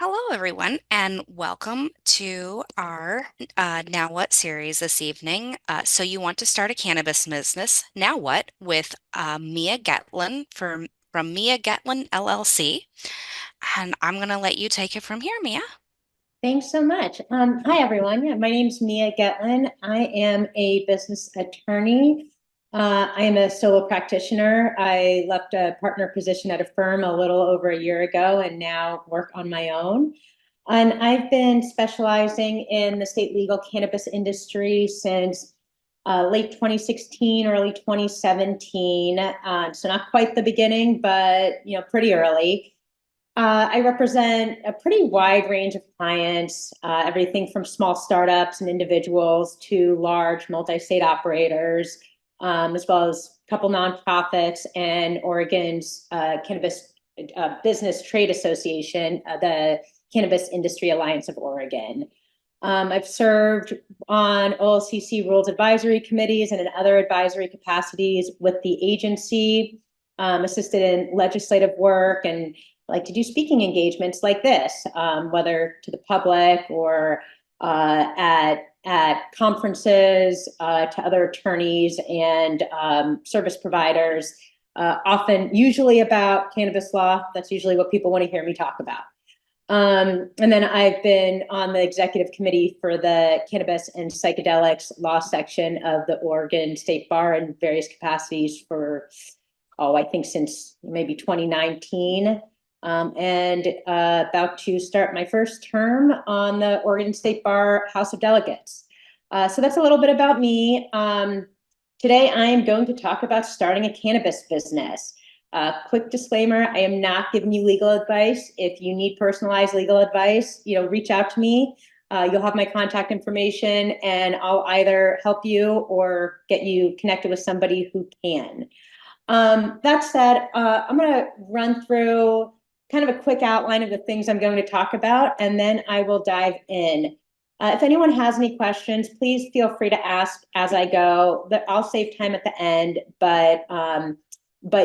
Hello, everyone, and welcome to our Now What series this evening. So, you want to start a cannabis business? Now what? With Mia Getlin from Mia Getlin LLC, and I'm going to let you take it from here, Mia. Thanks so much. Hi, everyone. Yeah, my name's Mia Getlin. I am a business attorney. I am a solo practitioner. I left a partner position at a firm a little over a year ago and now work on my own. And I've been specializing in the state legal cannabis industry since late 2016, early 2017. So not quite the beginning, but pretty early. I represent a pretty wide range of clients, everything from small startups and individuals to large multi-state operators, as well as a couple nonprofits and Oregon's Cannabis Business Trade Association, the Cannabis Industry Alliance of Oregon. I've served on OLCC rules advisory committees and in other advisory capacities with the agency, assisted in legislative work, and like to do speaking engagements like this, whether to the public or at conferences, to other attorneys and service providers, usually about cannabis law. That's usually what people want to hear me talk about. And then I've been on the executive committee for the cannabis and psychedelics law section of the Oregon State Bar in various capacities for, I think since maybe 2019. And about to start my first term on the Oregon State Bar House of Delegates. So that's a little bit about me. Today, I am going to talk about starting a cannabis business. Quick disclaimer, I am not giving you legal advice. If you need personalized legal advice, reach out to me. You'll have my contact information and I'll either help you or get you connected with somebody who can. That said, I'm going to run through kind of a quick outline of the things I'm going to talk about, and then I will dive in. If anyone has any questions, please feel free to ask as I go. I'll save time at the end, but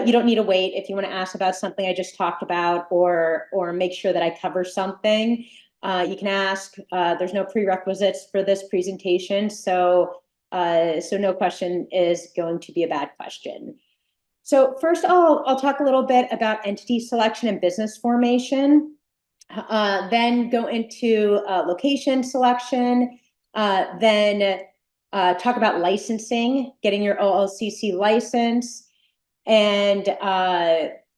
you don't need to wait if you want to ask about something I just talked about or make sure that I cover something. You can ask. There's no prerequisites for this presentation, so no question is going to be a bad question. So first, I'll talk a little bit about entity selection and business formation, then go into location selection, then talk about licensing, getting your OLCC license, and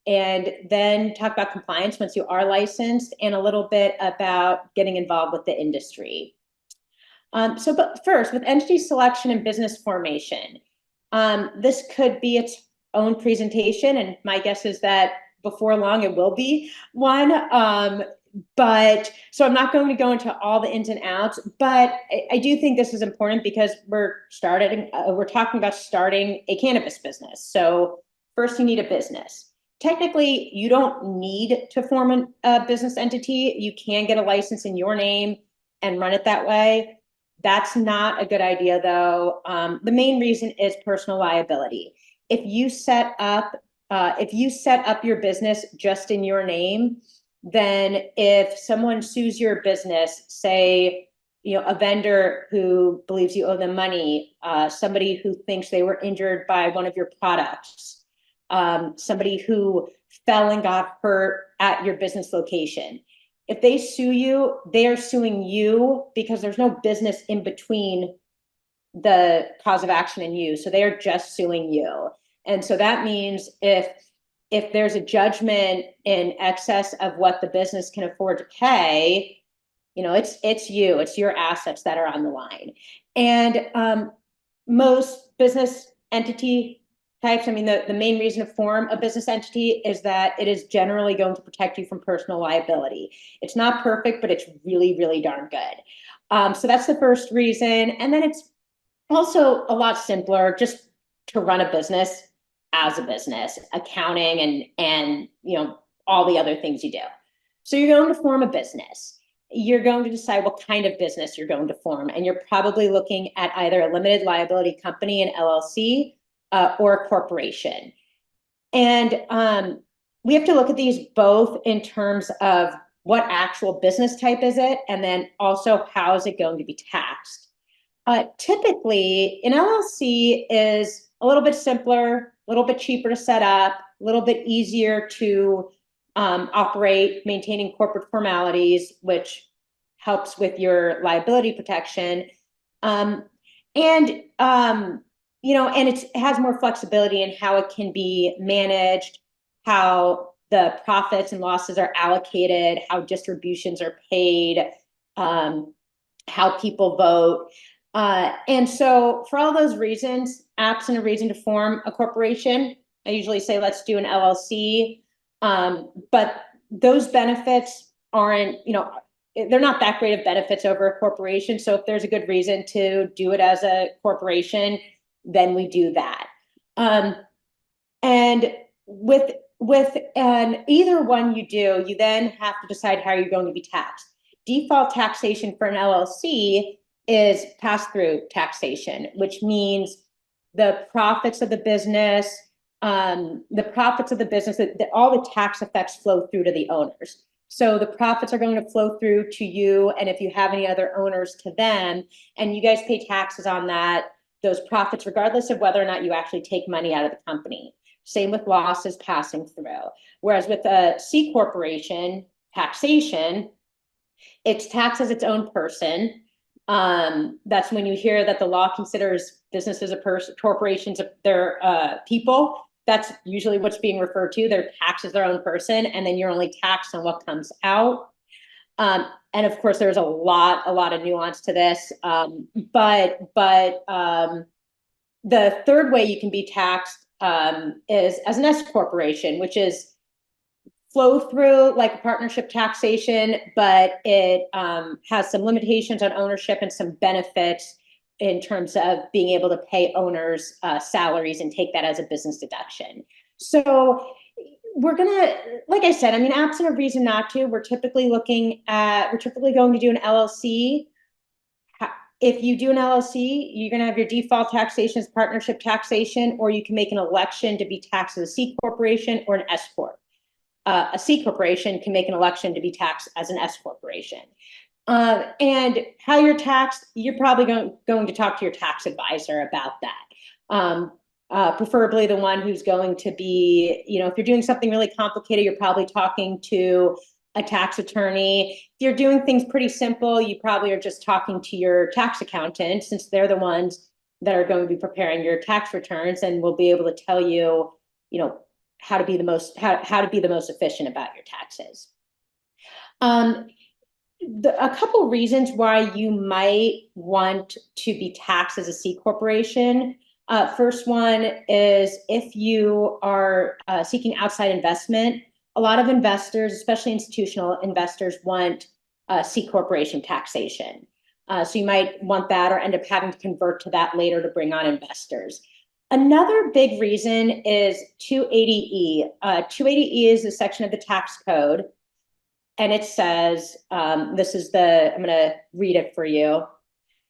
then talk about compliance once you are licensed, and a little bit about getting involved with the industry. But first, with entity selection and business formation, this could be its own presentation, and my guess is that before long it will be one. But so I'm not going to go into all the ins and outs, but I do think this is important because we're talking about starting a cannabis business. So first you need a business. Technically, you don't need to form a business entity. You can get a license in your name and run it that way. That's not a good idea, though. The main reason is personal liability. If you set up your business just in your name, then if someone sues your business, say, a vendor who believes you owe them money, somebody who thinks they were injured by one of your products, somebody who fell and got hurt at your business location. If they sue you, they are suing you because there's no business in between the cause of action and you. So they are just suing you. And so that means if there's a judgment in excess of what the business can afford to pay, it's your assets that are on the line. And most business entity types, the main reason to form a business entity is that it is generally going to protect you from personal liability. It's not perfect, but it's really, really darn good. So that's the first reason. And then it's also a lot simpler just to run a business as a business, accounting and all the other things you do. So you're going to form a business. You're going to decide what kind of business you're going to form, and you're probably looking at either a limited liability company, an LLC, or a corporation. And we have to look at these both in terms of what actual business type is it, and then also how is it going to be taxed. Typically, an LLC is a little bit simpler, a little bit cheaper to set up, a little bit easier to operate, maintaining corporate formalities, which helps with your liability protection. Um, and and it has more flexibility in how it can be managed, how the profits and losses are allocated, how distributions are paid, how people vote. And so for all those reasons, absent a reason to form a corporation, I usually say, let's do an LLC. But those benefits aren't, they're not that great of benefits over a corporation. So if there's a good reason to do it as a corporation, then we do that. And with an either one you do, you then have to decide how you're going to be taxed. Default taxation for an LLC is pass-through taxation, which means the profits of the business, all the tax effects flow through to the owners. So the profits are going to flow through to you, and if you have any other owners, to them, and you guys pay taxes on those profits, regardless of whether or not you actually take money out of the company. Same with losses passing through. Whereas with a C corporation taxation, it's taxed as its own person. That's when you hear that the law considers businesses a person, corporations, they're people. That's usually what's being referred to. They're taxed as their own person, and then you're only taxed on what comes out. And of course, there's a lot of nuance to this. But the third way you can be taxed is as an S corporation, which is flow through like a partnership taxation, but it has some limitations on ownership and some benefits in terms of being able to pay owners salaries and take that as a business deduction. So we're gonna, like I said, I mean, absent a reason not to, we're typically going to do an LLC. If you do an LLC, you're going to have your default taxation as partnership taxation, or you can make an election to be taxed as a C corporation or an S corp. A C corporation can make an election to be taxed as an S corporation. And how you're taxed, you're probably going to talk to your tax advisor about that. Preferably the one who's going to be, if you're doing something really complicated, you're probably talking to a tax attorney. If you're doing things pretty simple, you probably are just talking to your tax accountant, since they're the ones that are going to be preparing your tax returns and will be able to tell you, how to be the most efficient about your taxes. A couple reasons why you might want to be taxed as a C corporation. First one is if you are seeking outside investment. A lot of investors, especially institutional investors, want C corporation taxation. So you might want that, or end up having to convert to that later to bring on investors. Another big reason is 280E. 280E is a section of the tax code, and it says, I'm going to read it for you.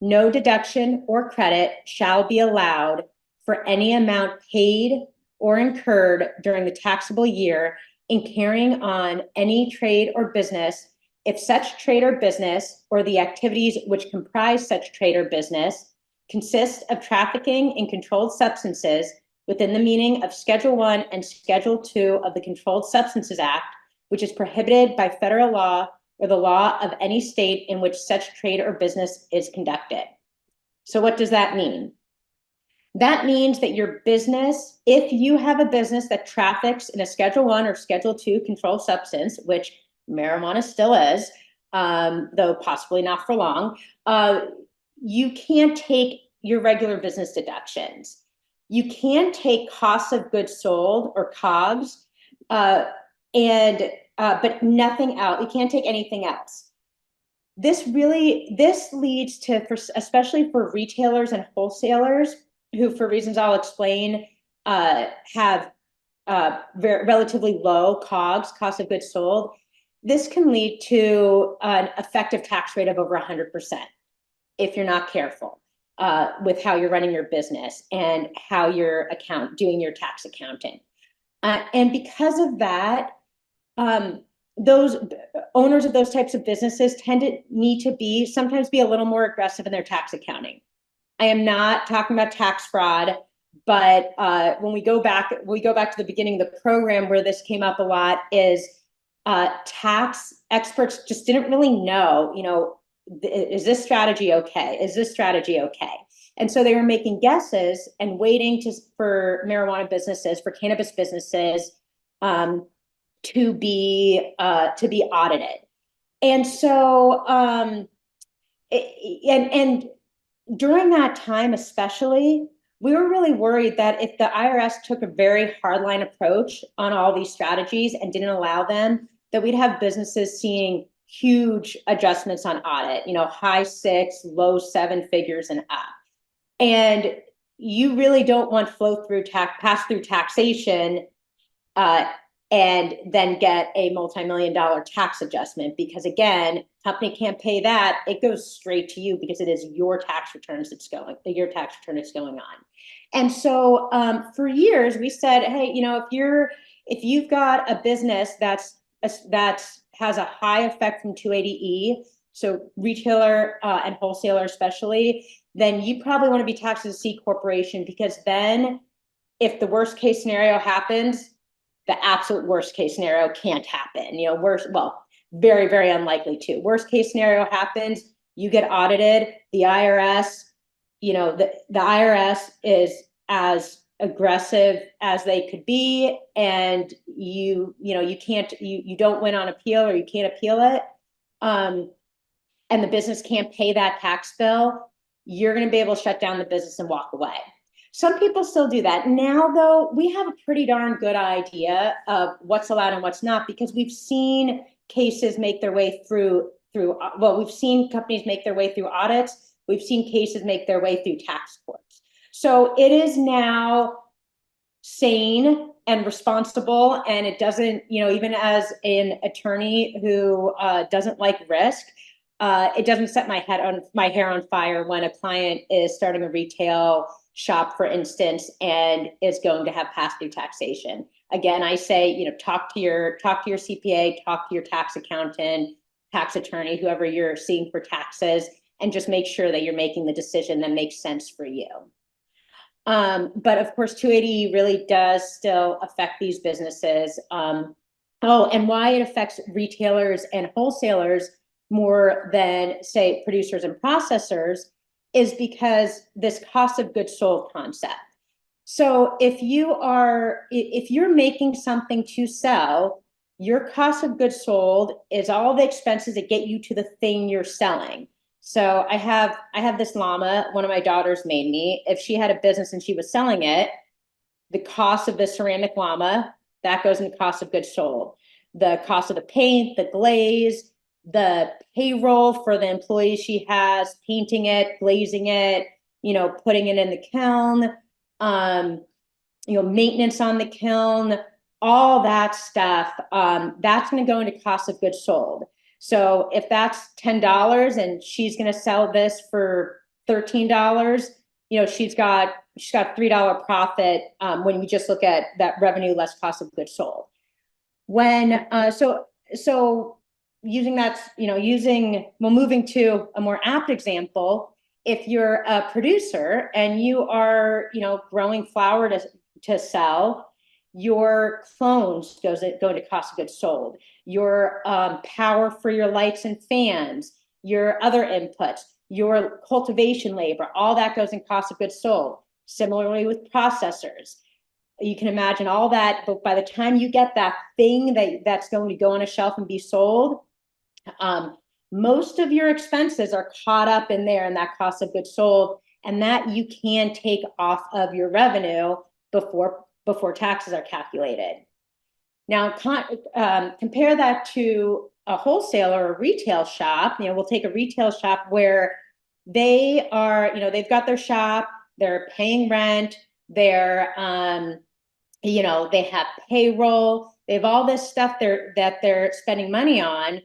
No deduction or credit shall be allowed for any amount paid or incurred during the taxable year in carrying on any trade or business if such trade or business, or the activities which comprise such trade or business, consist of trafficking in controlled substances within the meaning of Schedule I and Schedule II of the Controlled Substances Act, which is prohibited by federal law or the law of any state in which such trade or business is conducted. So what does that mean? That means that your business, if you have a business that traffics in a Schedule I or Schedule II controlled substance, which marijuana still is, though possibly not for long, you can't take your regular business deductions. You can take costs of goods sold, or COGS, but nothing else. You can't take anything else. This leads to, especially for retailers and wholesalers, who, for reasons I'll explain, have relatively low COGS, cost of goods sold. This can lead to an effective tax rate of over 100% if you're not careful with how you're running your business and how you're doing your tax accounting. And because of that, those owners of those types of businesses tend to need to be sometimes be a little more aggressive in their tax accounting. I am not talking about tax fraud, but when we go back to the beginning of the program where this came up a lot is tax experts just didn't really know, is this strategy okay? Is this strategy okay? And so they were making guesses and waiting for marijuana businesses, for cannabis businesses, to be audited. And so and during that time, especially, we were really worried that if the IRS took a very hardline approach on all these strategies and didn't allow them, that we'd have businesses seeing huge adjustments on audit, high six, low seven figures and up. And you really don't want pass through taxation uh, and then get a multi-million-dollar tax adjustment, because again, company can't pay that. It goes straight to you because it is your tax return that's going on. And so for years we said, hey, if you've got a business that has a high effect from 280E, so retailer and wholesaler especially, then you probably want to be taxed as a C corporation, because then if the worst case scenario happens, the absolute worst case scenario can't happen. Very, very unlikely to. Worst case scenario happens, you get audited. The IRS, the IRS is as aggressive as they could be, and you don't win on appeal, or you can't appeal it, and the business can't pay that tax bill, you're going to be able to shut down the business and walk away. Some people still do that. Now, though, we have a pretty darn good idea of what's allowed and what's not, because we've seen cases make their way we've seen companies make their way through audits. We've seen cases make their way through tax courts. So it is now sane and responsible, and it doesn't, even as an attorney who doesn't like risk, it doesn't set my hair on fire when a client is starting a retail shop, for instance, and is going to have pass-through taxation. Again, I say, talk to your CPA, talk to your tax accountant, tax attorney, whoever you're seeing for taxes, and just make sure that you're making the decision that makes sense for you. But of course, 280 really does still affect these businesses. And why it affects retailers and wholesalers more than, say, producers and processors is because this cost of goods sold concept. So if you're making something to sell, your cost of goods sold is all the expenses that get you to the thing you're selling. So I have this llama, one of my daughters made me. If she had a business and she was selling it, the cost of the ceramic llama, that goes in the cost of goods sold. The cost of the paint, the glaze, the payroll for the employees she has, painting it, glazing it, putting it in the kiln, maintenance on the kiln, all that stuff, that's going to go into cost of goods sold. So if that's $10 and she's going to sell this for $13, she's got $3 profit when we just look at that revenue less cost of goods sold. When so using that, moving to a more apt example, if you're a producer and you are, growing flower to sell, your clones go to cost of goods sold, your power for your lights and fans, your other inputs, your cultivation labor, all that goes in cost of goods sold. Similarly with processors, you can imagine all that, but by the time you get that thing that's going to go on a shelf and be sold, most of your expenses are caught up in there in that cost of goods sold, and that you can take off of your revenue before taxes are calculated. Now, compare that to a wholesaler or a retail shop. We'll take a retail shop where they are, they've got their shop, they're paying rent, they have payroll, they have all this stuff that they're spending money on.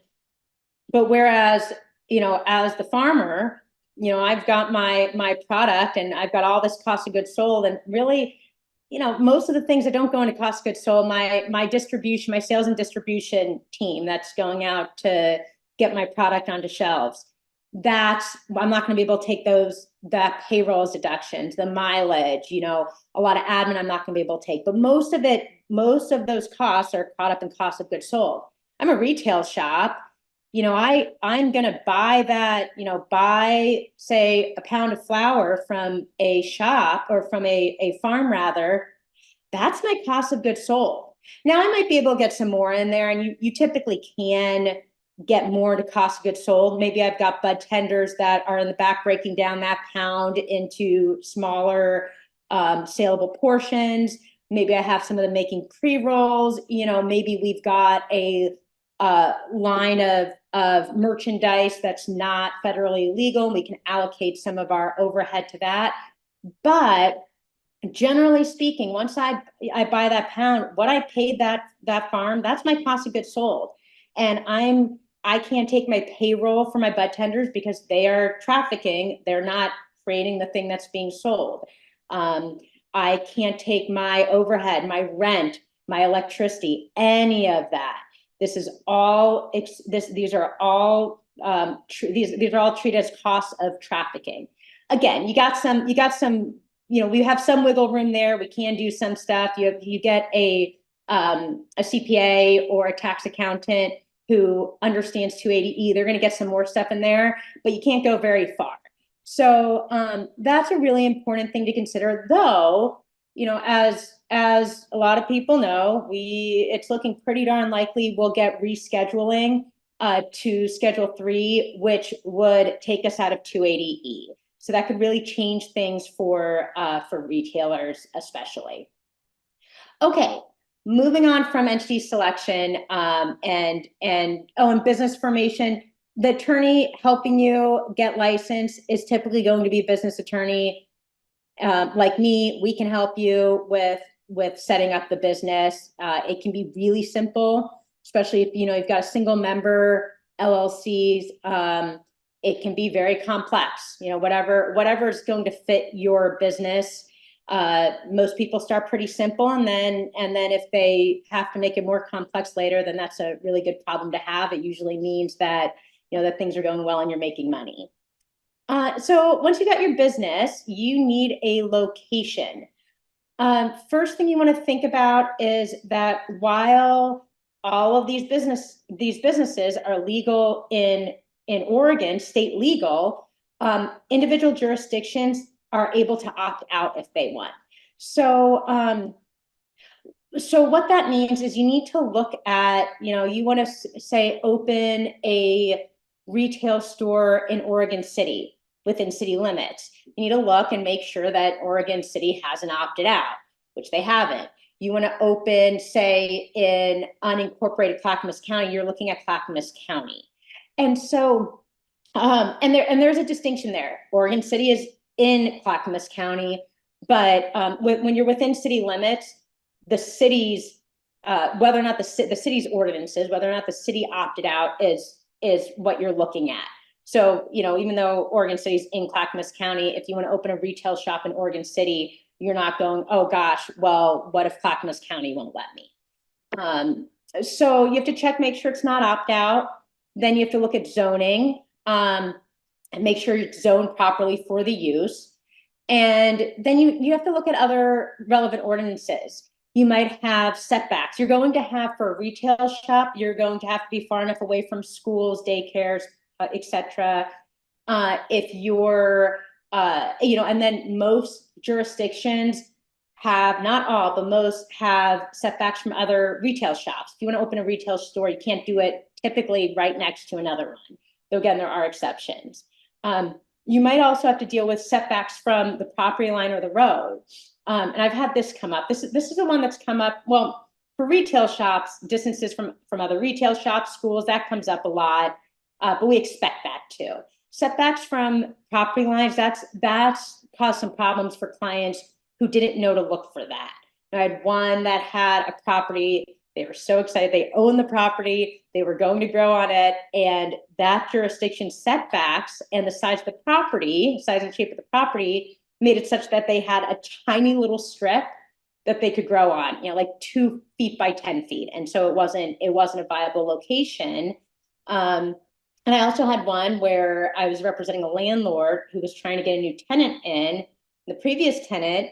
But whereas, as the farmer, I've got my product and I've got all this cost of goods sold, and really most of the things that don't go into cost of goods sold, my distribution, my sales and distribution team that's going out to get my product onto shelves, that's I'm not going to be able to take that payroll as deductions, the mileage, a lot of admin I'm not going to be able to take. But most of those costs are caught up in cost of goods sold. I'm a retail shop. I'm going to buy that, buy, say, a pound of flour from a shop or from a farm rather. That's my cost of goods sold. Now I might be able to get some more in there, and you typically can get more to cost of goods sold. Maybe I've got bud tenders that are in the back breaking down that pound into smaller saleable portions. Maybe I have some of them making pre-rolls. Maybe we've got a line of merchandise that's not federally legal. We can allocate some of our overhead to that. But generally speaking, once I buy that pound, what I paid that farm, that's my cost of goods sold. And I can't take my payroll for my bud tenders because they are trafficking. They're not creating the thing that's being sold. I can't take my overhead, my rent, my electricity, any of that. These are all treated as costs of trafficking. Again, you got some, we have some wiggle room there. We can do some stuff. You get a CPA or a tax accountant who understands 280E. They're going to get some more stuff in there, but you can't go very far. So that's a really important thing to consider, though. As a lot of people know, it's looking pretty darn likely we'll get rescheduling to Schedule 3, which would take us out of 280E. So that could really change things for retailers, especially. Okay, moving on from entity selection and business formation. The attorney helping you get licensed is typically going to be a business attorney. Like me, we can help you with setting up the business. It can be really simple, especially if you've got a single member LLCs. It can be very complex. Whatever is going to fit your business. Most people start pretty simple, and then if they have to make it more complex later, then that's a really good problem to have. It usually means that that things are going well and you're making money. So once you got your business, you need a location. First thing you want to think about is that while all of these businesses are legal in Oregon, state legal, individual jurisdictions are able to opt out if they want. So what that means is you need to look at, you want to say open a retail store in Oregon City within city limits. You need to look and make sure that Oregon City hasn't opted out, which they haven't. You want to open, say, in unincorporated Clackamas County, you're looking at Clackamas County. And so, there's a distinction there. Oregon City is in Clackamas County, but when you're within city limits, the city's, whether or not the city's ordinances, whether or not the city opted out is what you're looking at. So, even though Oregon City is in Clackamas County, if you want to open a retail shop in Oregon City, you're not going, oh gosh, well, what if Clackamas County won't let me? So you have to check, make sure it's not opt out. Then you have to look at zoning and make sure it's zoned properly for the use. And then you have to look at other relevant ordinances. You might have setbacks. You're going to have, for a retail shop, you're going to have to be far enough away from schools, daycares, etc. If you're, and then most jurisdictions have, not all, but most have setbacks from other retail shops. If you want to open a retail store, you can't do it typically right next to another one. Though again, there are exceptions. You might also have to deal with setbacks from the property line or the road. And I've had this come up. This is the one that's come up. Well, for retail shops, distances from other retail shops, schools, that comes up a lot. But we expect that too. Setbacks from property lines, that's caused some problems for clients who didn't know to look for that. I had one that had a property. They were so excited. They owned the property. They were going to grow on it. And that jurisdiction setbacks and the size of the property, size and shape of the property, made it such that they had a tiny little strip that they could grow on, like 2 feet by 10 feet. And so it wasn't a viable location. And I also had one where I was representing a landlord who was trying to get a new tenant in. The previous tenant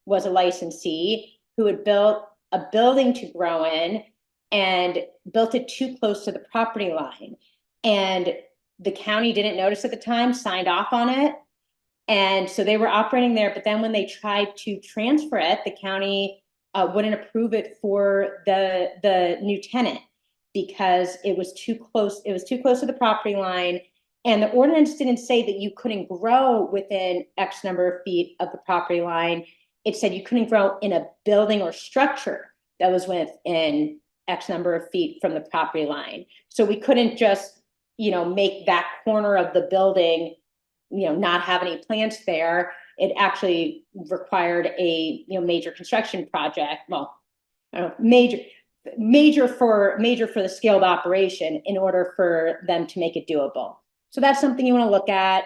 was a licensee who had built a building to grow in and built it too close to the property line. And the county didn't notice at the time, signed off on it. And so they were operating there, but then when they tried to transfer it, the county wouldn't approve it for the new tenant because it was too close. It was too close to the property line. And the ordinance didn't say that you couldn't grow within X number of feet of the property line. It said you couldn't grow in a building or structure that was within X number of feet from the property line. So we couldn't just, make that corner of the building, not have any plants there. It actually required a, major construction project. Well, I don't know, major for the scaled operation in order for them to make it doable. So that's something you want to look at.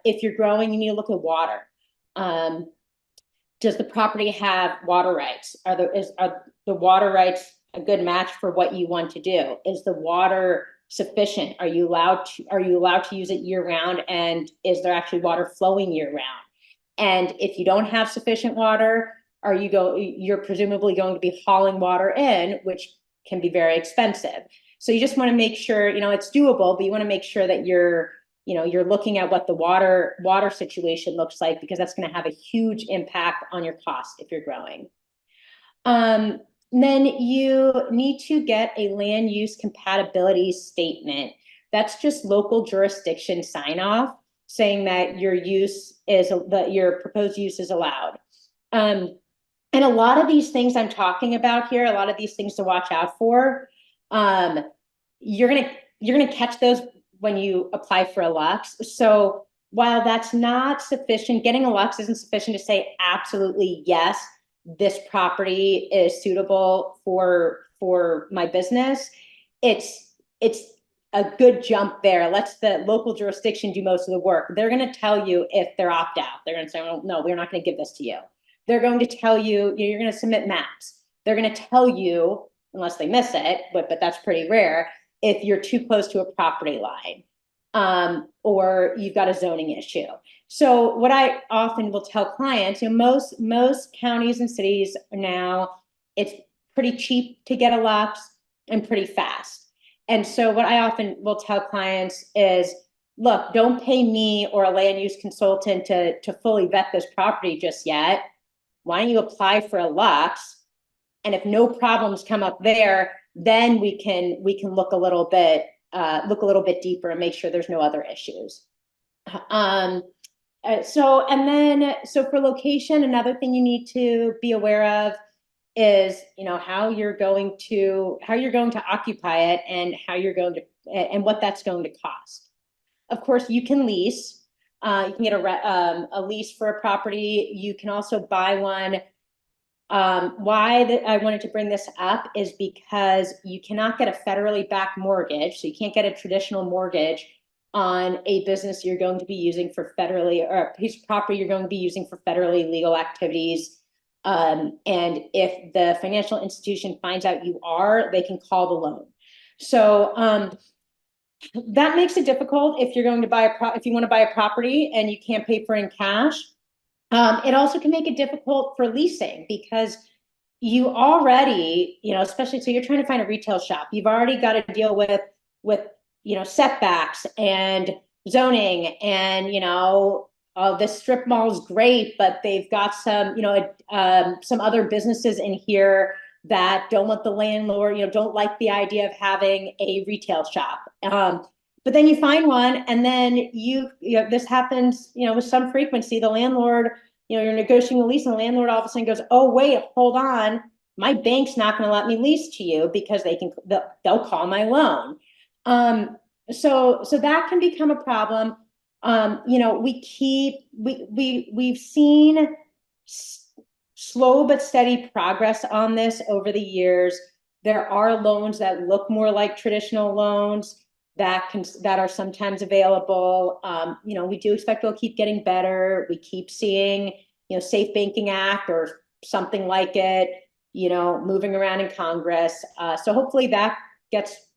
If you're growing, you need to look at water. Does the property have water rights? Are the water rights a good match for what you want to do? Is the water sufficient? Are you allowed to use it year round? And is there actually water flowing year round? And if you don't have sufficient water, you're presumably going to be hauling water in, which can be very expensive. So you just want to make sure, it's doable, but you want to make sure that you're looking at what the water situation looks like, because that's going to have a huge impact on your cost if you're growing. Then you need to get a land use compatibility statement. That's just local jurisdiction sign off saying that your proposed use is allowed. And a lot of these things I'm talking about here, a lot of these things to watch out for, you're gonna catch those when you apply for a LUX. So while that's not sufficient, getting a LUX isn't sufficient to say absolutely yes, this property is suitable for my business. It's a good jump there. Let's the local jurisdiction do most of the work. They're going to tell you if they're opt out. They're going to say, well, no, we're not going to give this to you. They're going to tell you, you're going to submit maps. They're going to tell you, unless they miss it, but that's pretty rare, if you're too close to a property line, or you've got a zoning issue. So what I often will tell clients, most counties and cities now, it's pretty cheap to get a LUX and pretty fast. And so what I often will tell clients is, look, don't pay me or a land use consultant to fully vet this property just yet. Why don't you apply for a LUX? And if no problems come up there, then we can look a little bit deeper and make sure there's no other issues. So for location, another thing you need to be aware of is, how you're going to occupy it and and what that's going to cost. Of course, you can lease. You can get a lease for a property. You can also buy one. Why I wanted to bring this up is because you cannot get a federally backed mortgage. So you can't get a traditional mortgage on a business you're going to be using for federally, or a piece of property you're going to be using for federally legal activities. And if the financial institution finds out you are, they can call the loan. So that makes it difficult if you're going to if you want to buy a property and you can't pay for it in cash. It also can make it difficult for leasing because you already, especially, so you're trying to find a retail shop. You've already got to deal with setbacks and zoning and, this strip mall is great, but they've got some, some other businesses in here that don't want the landlord, don't like the idea of having a retail shop. But then you find one, and then this happens, with some frequency. The landlord, you're negotiating a lease, and the landlord all of a sudden goes, "Oh, wait, hold on, my bank's not going to let me lease to you because they'll call my loan." So that can become a problem. We've seen slow but steady progress on this over the years. There are loans that look more like traditional loans that are sometimes available. We do expect they'll keep getting better. We keep seeing, Safe Banking Act or something like it, moving around in Congress. So hopefully that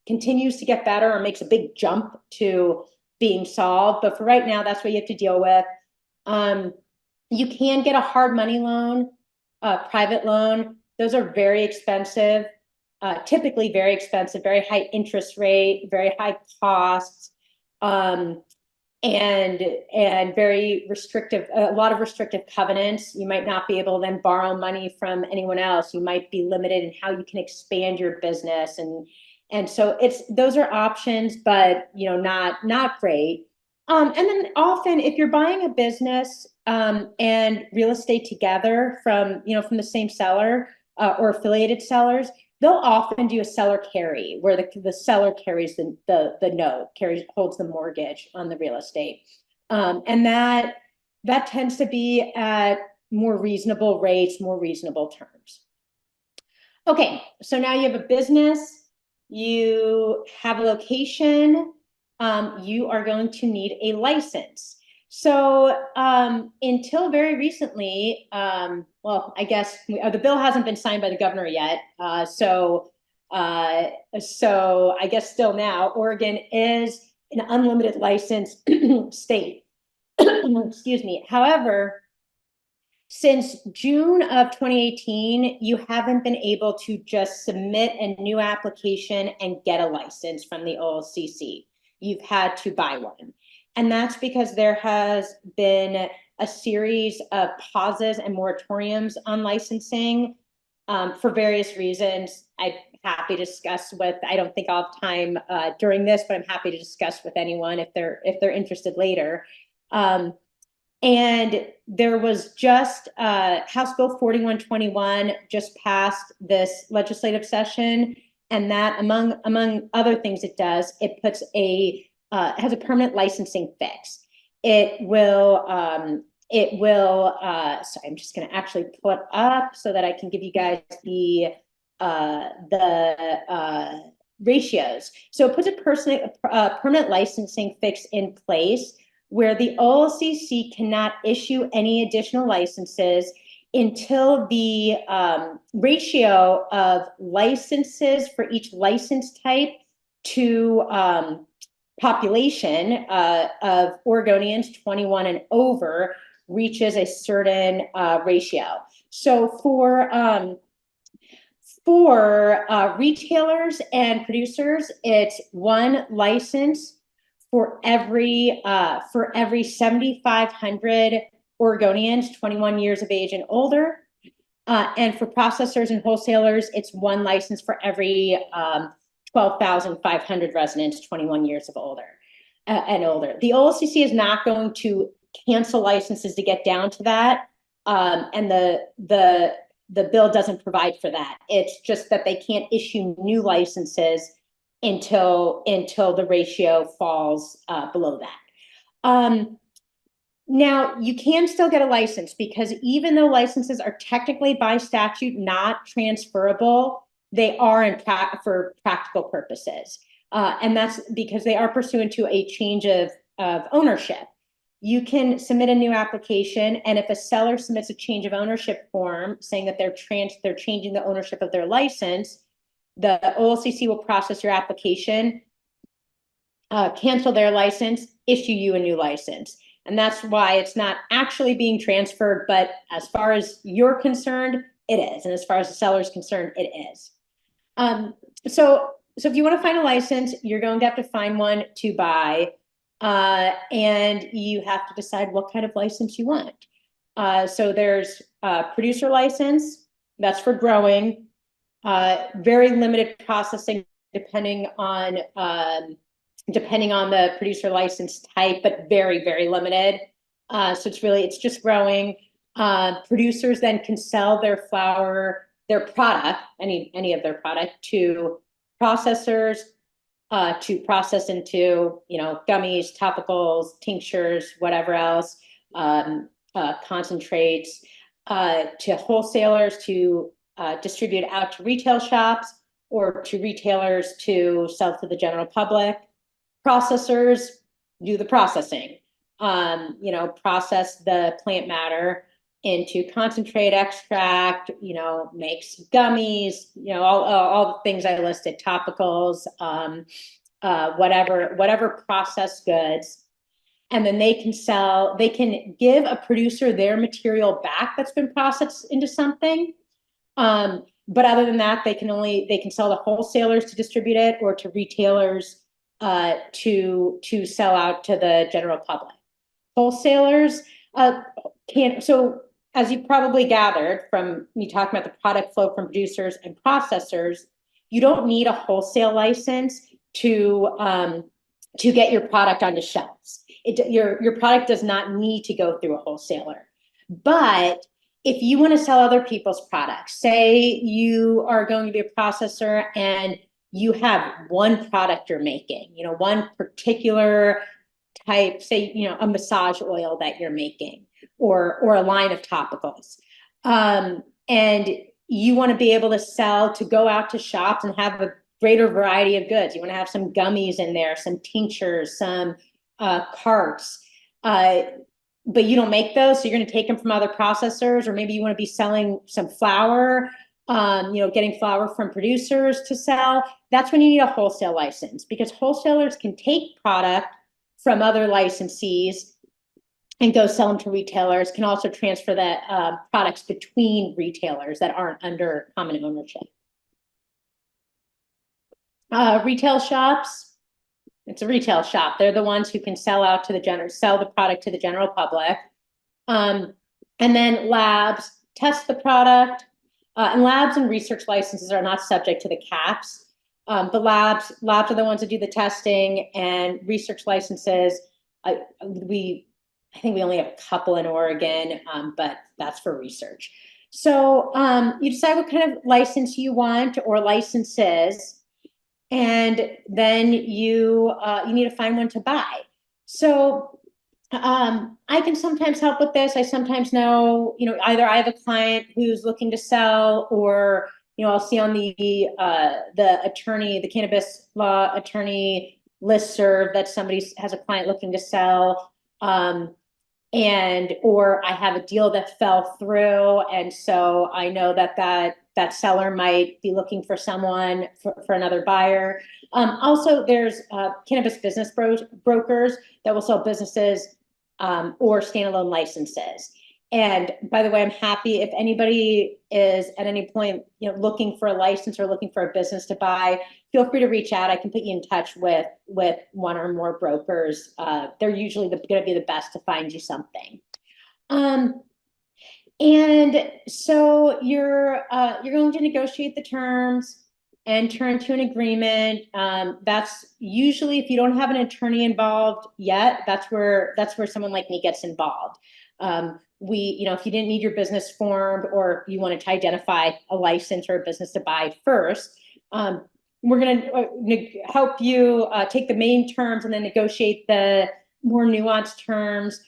continues to get better or makes a big jump to being solved. But for right now, that's what you have to deal with. You can get a hard money loan, private loan. Those are very expensive, typically very expensive, very high interest rate, very high costs, and very restrictive, a lot of restrictive covenants. You might not be able to then borrow money from anyone else. You might be limited in how you can expand your business. And so those are options, but not great. And then often if you're buying a business and real estate together from the same seller or affiliated sellers, they'll often do a seller carry where the seller carries the note, holds the mortgage on the real estate. And that tends to be at more reasonable rates, more reasonable terms. Okay, so now you have a business, you have a location, you are going to need a license. So until very recently, well, I guess the bill hasn't been signed by the governor yet. So I guess still now, Oregon is an unlimited license state. Excuse me. However, since June of 2018, you haven't been able to just submit a new application and get a license from the OLCC. You've had to buy one. And that's because there has been a series of pauses and moratoriums on licensing for various reasons. I'm happy to discuss with, I don't think I'll have time during this, but I'm happy to discuss with anyone if they're interested later. And there was just House Bill 4121 just passed this legislative session, and that among other things it does, it puts has a permanent licensing fix. It will sorry, I'm just going to actually pull it up so that I can give you guys the ratios. So it puts a permanent licensing fix in place where the OLCC cannot issue any additional licenses until the ratio of licenses for each license type to population of Oregonians 21 and over reaches a certain ratio. So for retailers and producers, it's one license for every 7,500 Oregonians 21 years of age and older. And for processors and wholesalers, it's one license for every 12,500 residents 21 years of older and older. The OLCC is not going to cancel licenses to get down to that. And the bill doesn't provide for that. It's just that they can't issue new licenses until the ratio falls below that. Now, you can still get a license because even though licenses are technically by statute not transferable, they are for practical purposes. And that's because they are pursuant to a change of ownership. You can submit a new application, and if a seller submits a change of ownership form saying that they're changing the ownership of their license, the OLCC will process your application, cancel their license, issue you a new license. And that's why it's not actually being transferred, but as far as you're concerned, it is. And as far as the seller is concerned, it is. So if you want to find a license, you're going to have to find one to buy. And you have to decide what kind of license you want. So there's a producer license, that's for growing, very limited processing depending on the producer license type, but very, very limited. So it's just growing. Producers then can sell their flower, their product, any of their product to processors, to process into, gummies, topicals, tinctures, whatever else, concentrates, to wholesalers to distribute out to retail shops or to retailers to sell to the general public. Processors do the processing, process the plant matter into concentrate extract, makes gummies, all the things I listed, topicals, whatever processed goods. And then they can give a producer their material back that's been processed into something. But other than that, they can sell to wholesalers to distribute it, or to retailers to sell out to the general public. Wholesalers can't. So as you probably gathered from me talking about the product flow from producers and processors, you don't need a wholesale license to get your product onto shelves. Your product does not need to go through a wholesaler. But if you want to sell other people's products, say you are going to be a processor and you have one product you're making, one particular type, say, a massage oil that you're making, or a line of topicals. And you want to be able to go out to shops and have a greater variety of goods. You want to have some gummies in there, some tinctures, some carts. But you don't make those, so you're going to take them from other processors, or maybe you want to be selling some flour, getting flour from producers to sell. That's when you need a wholesale license, because wholesalers can take product from other licensees and go sell them to retailers, can also transfer the products between retailers that aren't under common ownership. Retail shops, it's a retail shop. They're the ones who can sell the product to the general public. And then labs test the product, and labs and research licenses are not subject to the caps. The labs are the ones that do the testing, and research licenses, I think we only have a couple in Oregon, but that's for research. So you decide what kind of license you want, or licenses, and then you need to find one to buy. So I can sometimes help with this. I sometimes know, either I have a client who's looking to sell, or I'll see on the cannabis law attorney listserv that somebody has a client looking to sell, or I have a deal that fell through, and so I know that seller might be looking for someone for another buyer. Also, there's cannabis business brokers that will sell businesses or standalone licenses. And by the way, I'm happy if anybody is at any point, looking for a license or looking for a business to buy, feel free to reach out. I can put you in touch with one or more brokers. They're usually going to be the best to find you something. And so you're going to negotiate the terms, enter into an agreement. That's usually, if you don't have an attorney involved yet, that's where someone like me gets involved. If you didn't need your business formed, or you wanted to identify a license or a business to buy first, we're going to help you take the main terms and then negotiate the more nuanced terms,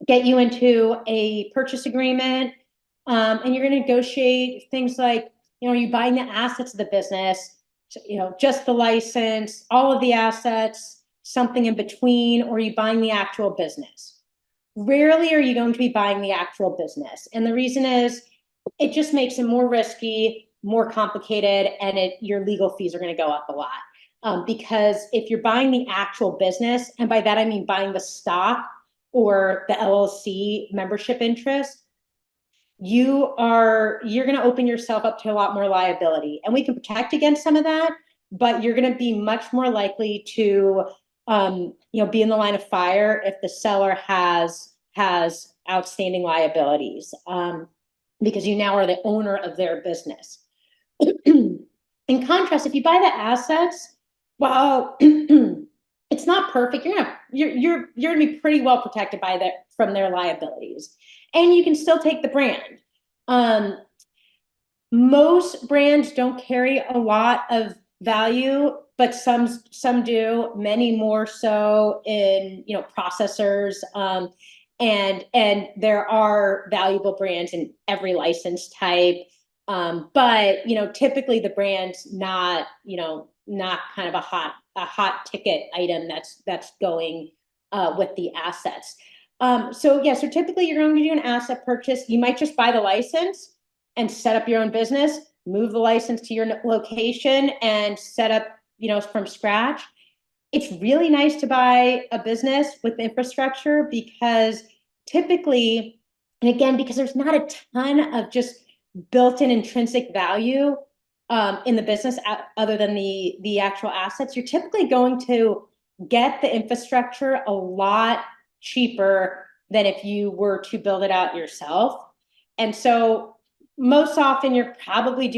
get you into a purchase agreement, and you're going to negotiate things like, are you buying the assets of the business, just the license, all of the assets, something in between, or are you buying the actual business? Rarely are you going to be buying the actual business. And the reason is, it just makes it more risky, more complicated, and your legal fees are going to go up a lot. Because if you're buying the actual business, and by that I mean buying the stock or the LLC membership interest, you're going to open yourself up to a lot more liability. And we can protect against some of that, but you're going to be much more likely to be in the line of fire if the seller has outstanding liabilities, because you now are the owner of their business. In contrast, if you buy the assets, well, it's not perfect. You're gonna be pretty well protected from their liabilities, and you can still take the brand. Most brands don't carry a lot of value, but some do, many more so in processors, and there are valuable brands in every license type, but typically the brand's not kind of a hot ticket item that's going with the assets. So typically you're going to do an asset purchase. You might just buy the license and set up your own business, move the license to your location and set up, from scratch. It's really nice to buy a business with infrastructure because typically, and again, because there's not a ton of just built-in intrinsic value in the business other than the actual assets, you're typically going to get the infrastructure a lot cheaper than if you were to build it out yourself. And so most often you're probably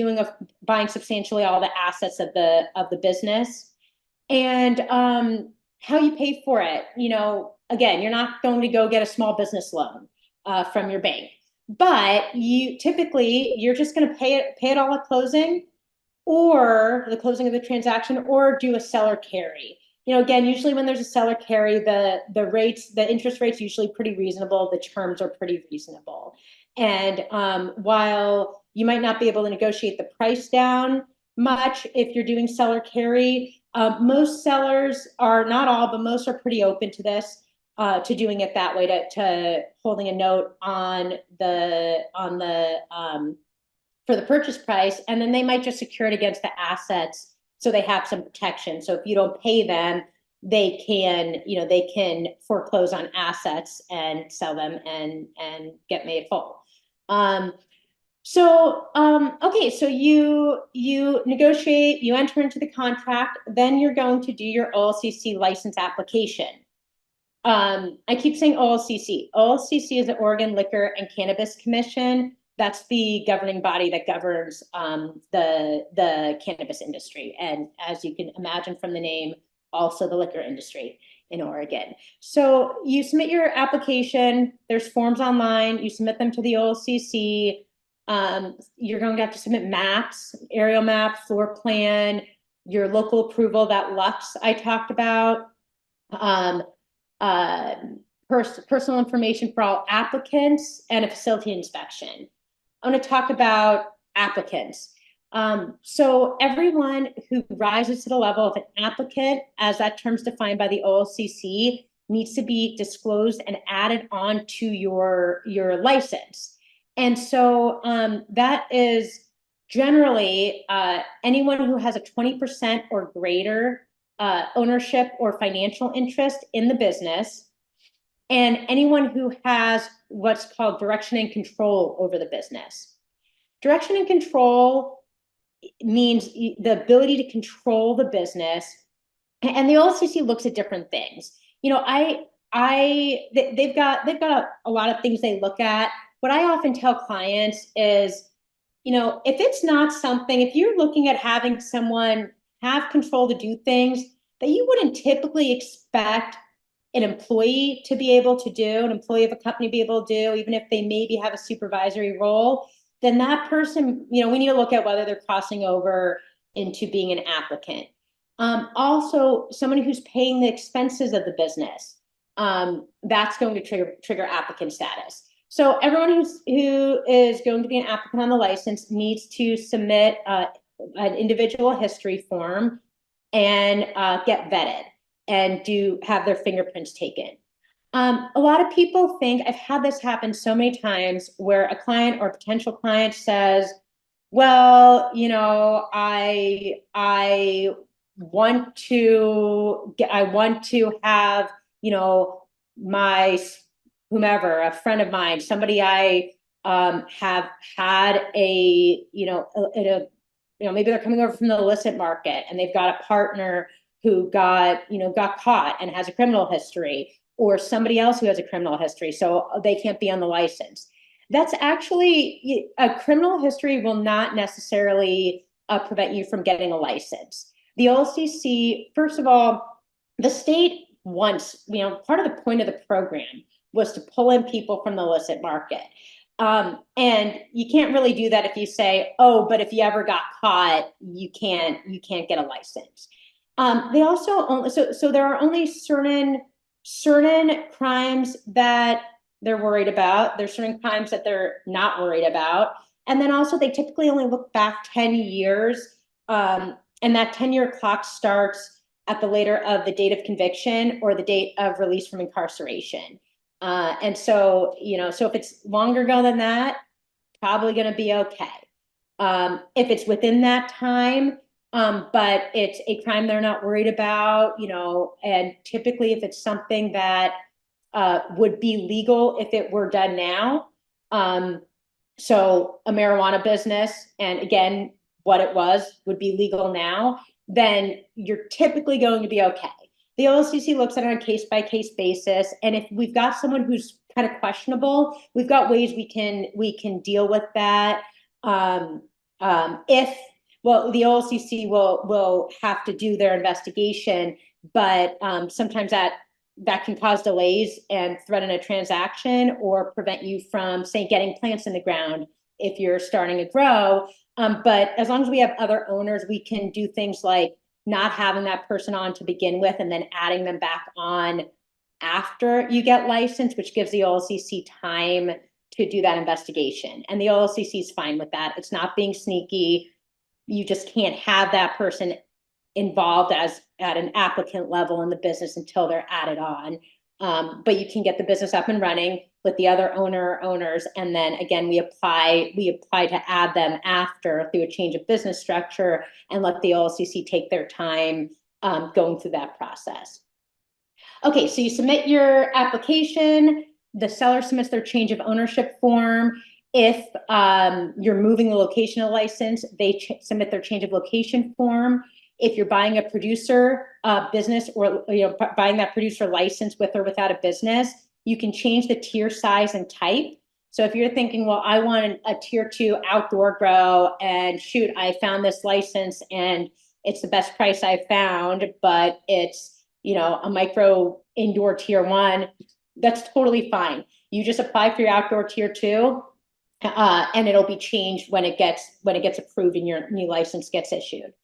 buying substantially all the assets of the business. And how you pay for it, again, you're not going to go get a small business loan from your bank, but you're just going to pay it all at closing, or the closing of the transaction, or do a seller carry. Again, usually when there's a seller carry, the interest rates usually pretty reasonable, the terms are pretty reasonable. And while you might not be able to negotiate the price down much if you're doing seller carry, most sellers are, not all, but most are pretty open to this, to doing it that way, to holding a note on the for the purchase price, and then they might just secure it against the assets so they have some protection. So if you don't pay them, they can foreclose on assets and sell them and get made whole. Okay, so you negotiate, you enter into the contract, then you're going to do your OLCC license application. I keep saying OLCC. OLCC is the Oregon Liquor and Cannabis Commission. That's the governing body that governs the cannabis industry. And as you can imagine from the name, also the liquor industry in Oregon. So you submit your application, there's forms online, you submit them to the OLCC. You're going to have to submit maps, aerial map, floor plan, your local approval, that Lux I talked about, personal information for all applicants, and a facility inspection. I'm going to talk about applicants. So everyone who rises to the level of an applicant, as that term's defined by the OLCC, needs to be disclosed and added on to your license. And so that is generally anyone who has a 20% or greater ownership or financial interest in the business, and anyone who has what's called direction and control over the business. Direction and control means the ability to control the business, and the OLCC looks at different things. They've got a lot of things they look at. What I often tell clients is, if it's not something, if you're looking at having someone have control to do things that you wouldn't typically expect an employee to be able to do, an employee of a company be able to do, even if they maybe have a supervisory role, then that person, we need to look at whether they're crossing over into being an applicant. Also, somebody who's paying the expenses of the business, that's going to trigger applicant status. So everyone who is going to be an applicant on the license needs to submit an individual history form and get vetted and have their fingerprints taken. A lot of people think, I've had this happen so many times, where a client or a potential client says, well, I want to have, my whomever, a friend of mine, somebody I have had maybe they're coming over from the illicit market and they've got a partner who got caught and has a criminal history, or somebody else who has a criminal history, so they can't be on the license. That's actually, a criminal history will not necessarily prevent you from getting a license. The OLCC, first of all, the state wants, part of the point of the program was to pull in people from the illicit market. And you can't really do that if you say, oh, but if you ever got caught, you can't get a license. They also so there are only certain crimes that they're worried about. There's certain crimes that they're not worried about. And then also they typically only look back 10 years. And that 10-year clock starts at the later of the date of conviction or the date of release from incarceration. And so, so if it's longer ago than that, probably going to be okay. If it's within that time, but it's a crime they're not worried about, and typically if it's something that would be legal if it were done now. So a marijuana business, and again, what it was would be legal now, then you're typically going to be okay. The OLCC looks at it on a case by case basis, and if we've got someone who's kind of questionable, we've got ways we can deal with that. Um, if well, the OLCC will have to do their investigation, but sometimes that can cause delays and threaten a transaction or prevent you from, say, getting plants in the ground if you're starting to grow. But as long as we have other owners, we can do things like not having that person on to begin with and then adding them back on after you get licensed, which gives the OLCC time to do that investigation. And the OLCC is fine with that. It's not being sneaky. You just can't have that person involved as at an applicant level in the business until they're added on. But you can get the business up and running with the other owners, and then again we apply to add them after through a change of business structure and let the OLCC take their time going through that process. Okay, so you submit your application, the seller submits their change of ownership form. If you're moving the location of the license, they submit their change of location form. If you're buying a producer business or buying that producer license with or without a business, you can change the tier size and type. So if you're thinking, well, I want a tier 2 outdoor grow, and shoot, I found this license and it's the best price I found, but it's a micro indoor tier 1, that's totally fine. You just apply for your outdoor tier 2, and it'll be changed when it gets approved and your new license gets issued.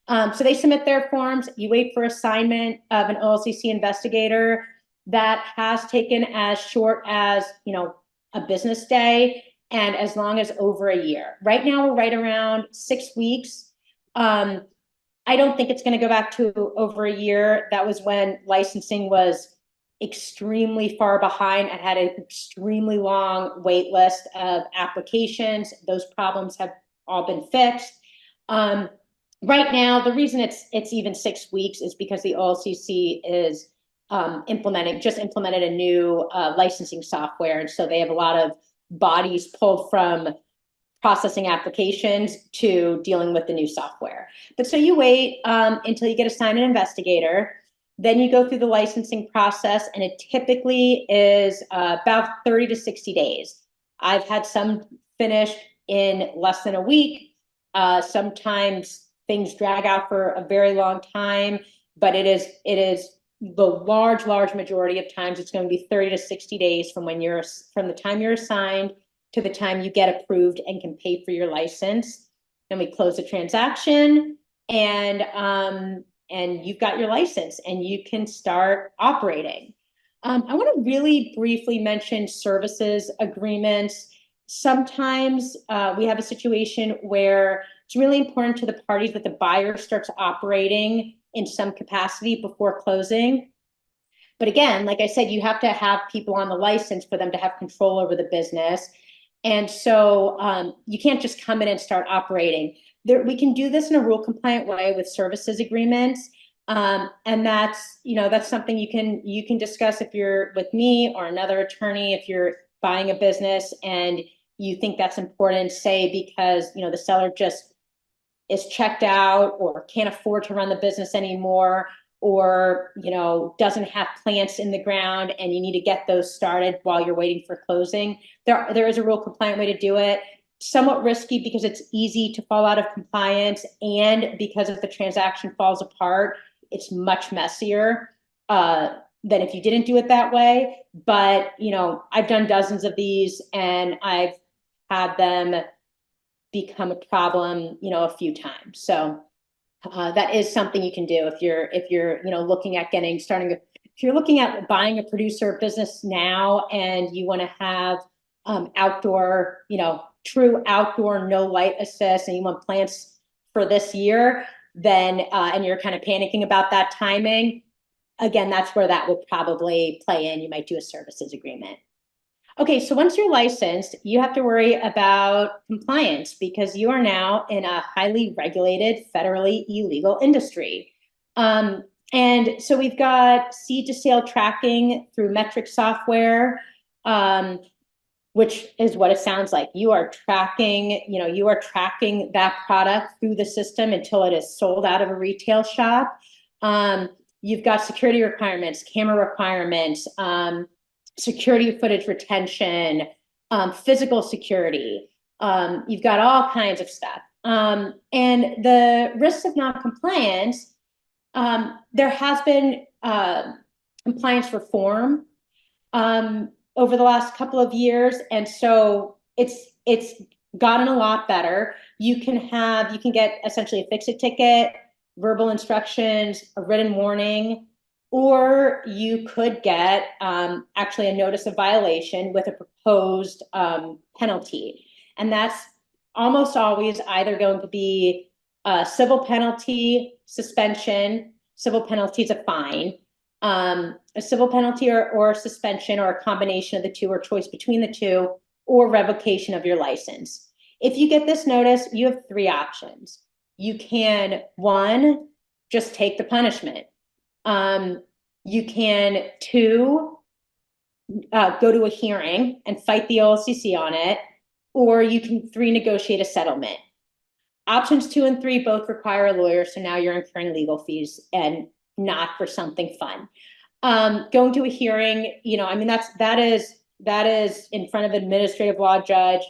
So they submit their forms. You wait for assignment of an OLCC investigator. That has taken as short as a business day, and as long as over a year. Right now, we're right around 6 weeks. I don't think it's going to go back to over a year. That was when licensing was extremely far behind and had an extremely long wait list of applications. Those problems have all been fixed. Right now, the reason it's even 6 weeks is because the OLCC is just implemented a new licensing software, and so they have a lot of bodies pulled from processing applications to dealing with the new software. But so you wait until you get assigned an investigator. Then you go through the licensing process, and it typically is about 30 to 60 days. I've had some finished in less than a week. Sometimes things drag out for a very long time, but it is the large majority of times it's going to be 30 to 60 days from the time you're assigned to the time you get approved and can pay for your license. Then we close the transaction, and you've got your license and you can start operating. I want to really briefly mention services agreements. Sometimes we have a situation where it's really important to the parties that the buyer starts operating in some capacity before closing. But again, like I said, you have to have people on the license for them to have control over the business. And so you can't just come in and start operating. We can do this in a rule compliant way with services agreements. And that's something you can discuss if you're with me or another attorney, if you're buying a business and you think that's important, say, because, the seller just is checked out or can't afford to run the business anymore, or, doesn't have plants in the ground and you need to get those started while you're waiting for closing. There is a rule compliant way to do it. Somewhat risky because it's easy to fall out of compliance, and because if the transaction falls apart, it's much messier than if you didn't do it that way. But, I've done dozens of these and I've had them become a problem, a few times. So that is something you can do if you're looking at if you're looking at buying a producer business now and you want to have outdoor, true outdoor, no light assist, and you want plants for this year, then and you're kind of panicking about that timing, again, that's where that would probably play in. You might do a services agreement. Okay, so once you're licensed, you have to worry about compliance because you are now in a highly regulated, federally illegal industry. And so we've got seed to sale tracking through metric software, which is what it sounds like. You are tracking, you are tracking that product through the system until it is sold out of a retail shop. You've got security requirements, camera requirements, security footage retention, physical security. You've got all kinds of stuff. And the risks of non-compliance, there has been compliance reform over the last couple of years, and so it's gotten a lot better. You can get essentially a fix-it ticket, verbal instructions, a written warning, or you could get actually a notice of violation with a proposed penalty. And that's almost always either going to be a civil penalty, suspension. Civil penalty is a fine. A civil penalty or suspension, or a combination of the two, or choice between the two, or revocation of your license. If you get this notice, you have three options. You can, one, just take the punishment. You can, two, go to a hearing and fight the OLCC on it, or you can, three, negotiate a settlement. Options 2 and 3 both require a lawyer, so now you're incurring legal fees and not for something fun. Going to a hearing, I mean, that is in front of an administrative law judge.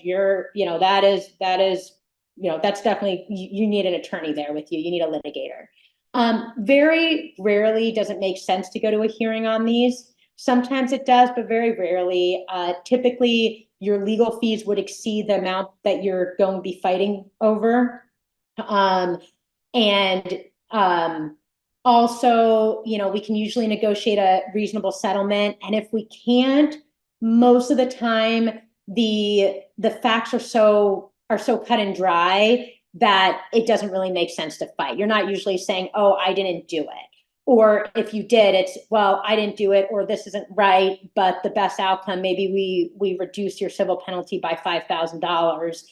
That's definitely, you need an attorney there with you. You need a litigator. Very rarely does it make sense to go to a hearing on these. Sometimes it does, but very rarely. Typically, your legal fees would exceed the amount that you're going to be fighting over. Also, we can usually negotiate a reasonable settlement. And if we can't, most of the time, the facts are so cut and dry that it doesn't really make sense to fight. You're not usually saying, oh, I didn't do it. Or if you did, it's, well, I didn't do it, or this isn't right, but the best outcome, maybe we reduce your civil penalty by $5,000,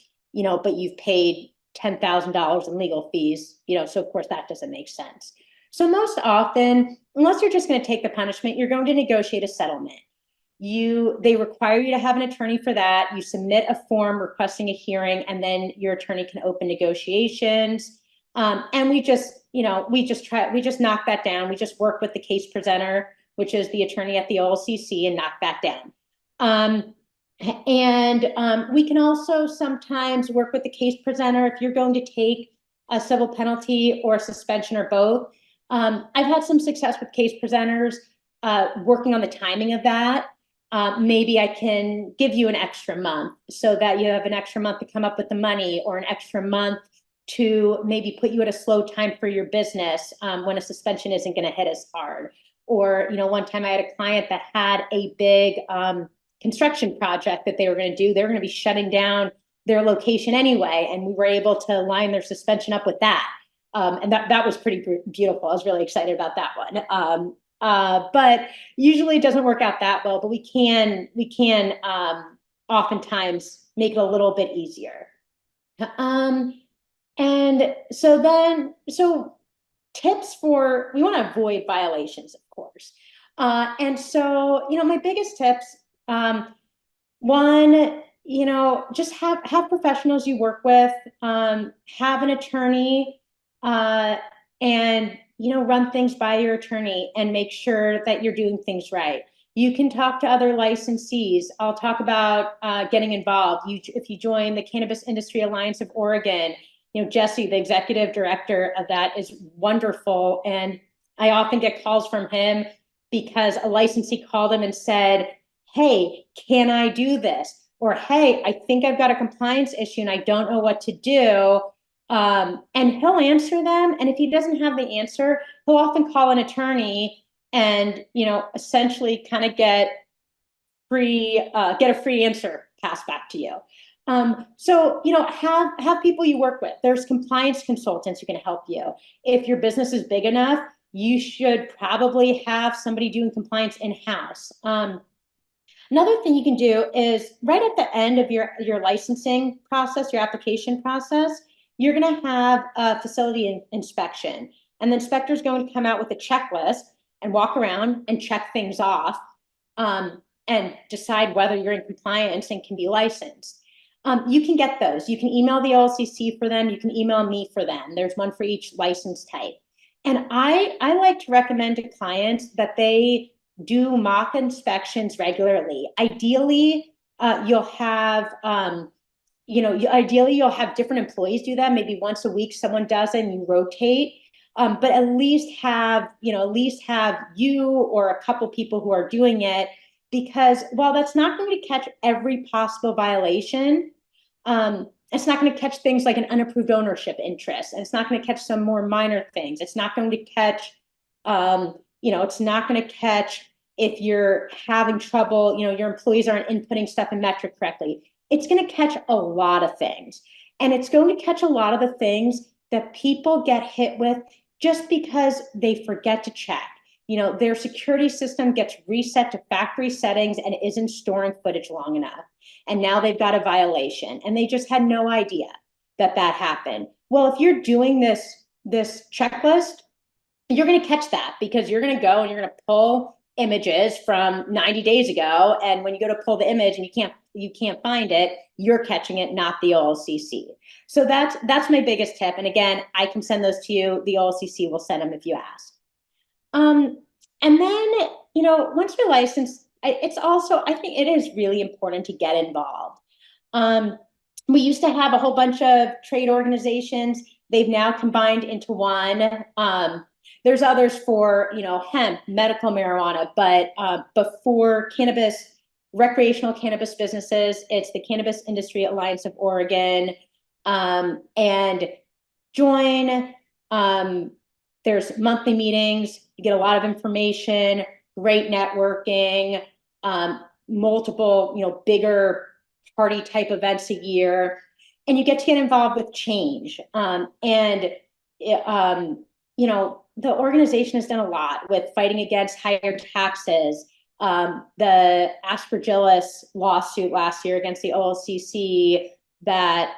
but you've paid $10,000 in legal fees, so of course that doesn't make sense. So most often, unless you're just going to take the punishment, you're going to negotiate a settlement. They require you to have an attorney for that. You submit a form requesting a hearing, and then your attorney can open negotiations. And we just knock that down. We just work with the case presenter, which is the attorney at the OLCC, and knock that down. We can also sometimes work with the case presenter if you're going to take a civil penalty or a suspension or both. I've had some success with case presenters working on the timing of that. Maybe I can give you an extra month so that you have an extra month to come up with the money, or an extra month to maybe put you at a slow time for your business when a suspension isn't going to hit as hard. Or, one time I had a client that had a big construction project that they were going to do. They were going to be shutting down their location anyway, and we were able to line their suspension up with that. And that was pretty beautiful. I was really excited about that one. But usually it doesn't work out that well, but we can oftentimes make it a little bit easier. And so tips we want to avoid violations, of course. And so, my biggest tips, one, just have professionals you work with, have an attorney, and run things by your attorney and make sure that you're doing things right. You can talk to other licensees. I'll talk about getting involved. If you join the Cannabis Industry Alliance of Oregon, Jesse, the executive director of that, is wonderful. And I often get calls from him because a licensee called him and said, hey, can I do this? Or, hey, I think I've got a compliance issue and I don't know what to do. And he'll answer them. And if he doesn't have the answer, he'll often call an attorney and, essentially kind of get a free answer passed back to you. So, have people you work with. There's compliance consultants who can help you. If your business is big enough, you should probably have somebody doing compliance in-house. Another thing you can do is right at the end of your licensing process, your application process, you're going to have a facility inspection. And the inspector is going to come out with a checklist and walk around and check things off and decide whether you're in compliance and can be licensed. You can get those. You can email the OLCC for them. You can email me for them. There's one for each license type. And I like to recommend to clients that they do mock inspections regularly. Ideally, you'll have, ideally you'll have different employees do that. Maybe once a week someone does it and you rotate. But at least have you or a couple people who are doing it, because while that's not going to catch every possible violation, it's not going to catch things like an unapproved ownership interest, and it's not going to catch some more minor things. It's not going to catch, it's not going to catch if you're having trouble, your employees aren't inputting stuff in metric correctly. It's going to catch a lot of things. And it's going to catch a lot of the things that people get hit with just because they forget to check. Their security system gets reset to factory settings and isn't storing footage long enough. And now they've got a violation and they just had no idea that happened. Well, if you're doing this checklist, you're going to catch that, because you're going to go and you're going to pull images from 90 days ago. And when you go to pull the image and you can't find it, you're catching it, not the OLCC. So that's my biggest tip. And again, I can send those to you. The OLCC will send them if you ask. And then, once you're licensed, it's also, I think it is really important to get involved. We used to have a whole bunch of trade organizations. They've now combined into one. There's others for, hemp, medical marijuana, but for cannabis, recreational cannabis businesses, it's the Cannabis Industry Alliance of Oregon. And join. There's monthly meetings. You get a lot of information, great networking, multiple, bigger party type events a year, and you get to get involved with change. The organization has done a lot with fighting against higher taxes. The Aspergillus lawsuit last year against the OLCC that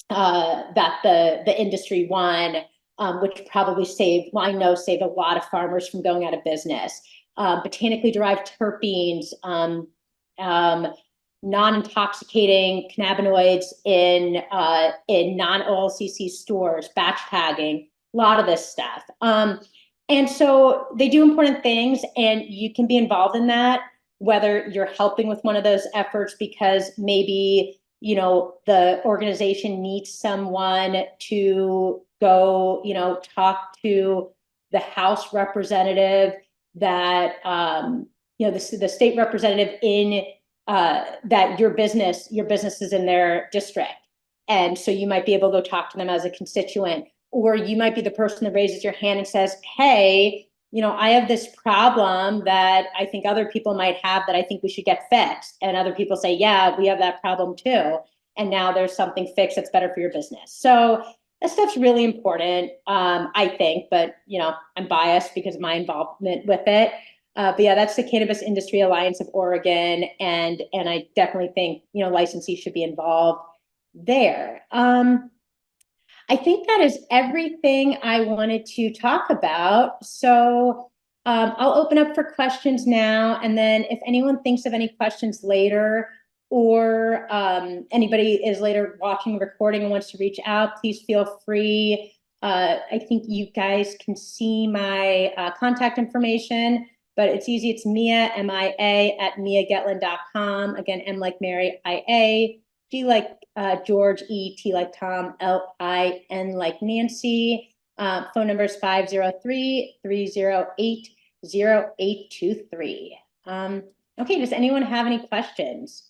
the industry won, which probably saved a lot of farmers from going out of business. Botanically derived terpenes, non-intoxicating cannabinoids in non-OLCC stores, batch tagging, a lot of this stuff. And so they do important things, and you can be involved in that, whether you're helping with one of those efforts because maybe, the organization needs someone to go, talk to the House representative that, the state representative in that your business is in their district. And so you might be able to go talk to them as a constituent, or you might be the person that raises your hand and says, hey, I have this problem that I think other people might have that I think we should get fixed. And other people say, yeah, we have that problem too. And now there's something fixed that's better for your business. So that stuff's really important, I think, but I'm biased because of my involvement with it. But yeah, that's the Cannabis Industry Alliance of Oregon, and I definitely think licensees should be involved there. I think that is everything I wanted to talk about. So I'll open up for questions now, and then if anyone thinks of any questions later, or anybody is later watching the recording and wants to reach out, please feel free. I think you guys can see my contact information, but it's easy. It's Mia, M-I-A, at miagetlin.com. Again, M like Mary, I-A, G like George, E, T like Tom, L-I-N like Nancy. Phone number is 503-308-0823. Okay, does anyone have any questions?